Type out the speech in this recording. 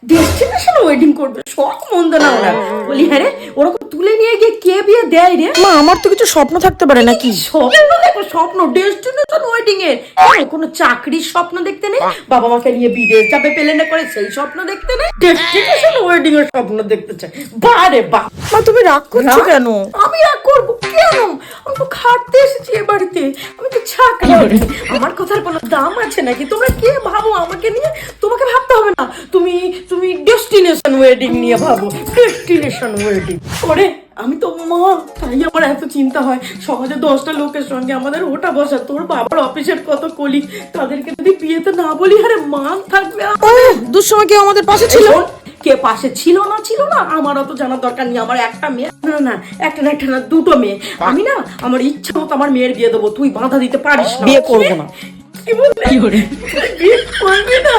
Destination wedding করবে, শখ মন্দ না ওরা। বলি হ্যাঁ রে, ওরকম তুলে নিয়ে গিয়ে কে বিয়ে দেয় রে? মা আমার তো কিছু স্বপ্ন থাকতে পারে নাকি? স্বপ্ন দেখো, স্বপ্ন ডেস্টিনেশন ওয়েডিং এর কোনো চাকরির স্বপ্ন দেখতে নেই? বাবা মাকে নিয়ে বিদেশ যাবে প্লেনে করে, সেই স্বপ্ন দেখতে নেই? ডেস্টিনেশন ওয়েডিং এর স্বপ্ন দেখতে চাই? বারে বা। মা তুমি রাগ করছো কেন? আমি আর করবো কেন? আমি তো খাটতে এসেছি এ বাড়িতে, আমি তো চাকরি করি। আমার কথার কোনো দাম আছে নাকি? তোমরা কে ভাবো আমাকে নিয়ে? তোমাকে ভাবতে হবে না, তুমি তুমি ডেস্টিনেশন ওয়েডিং নিয়ে ভাবো। ডেস্টিনেশন ওয়েডিং করে আমি তো মা, তাই আমার এত চিন্তা হয়। সমাজে 10টা লোকের সঙ্গে আমাদের ওটা বসা, তোর বাবার অফিসের কত কলিগ, তাদেরকে যদি বিয়েতে না বলি, আরে মান থাকবে আমাদের? দুঃসময় কেউ আমাদের পাশে ছিল? কে পাশে ছিল না আমার অত জানার দরকার নেই। আমার একটা মেয়ে, না একটা না দুটো মেয়ে। আমি না আমার ইচ্ছা মতো আমার মেয়ের বিয়ে দেবো, তুই বাধা দিতে পারিস না। বিয়ে করবো না। কি বললি? বিয়ে করবি না?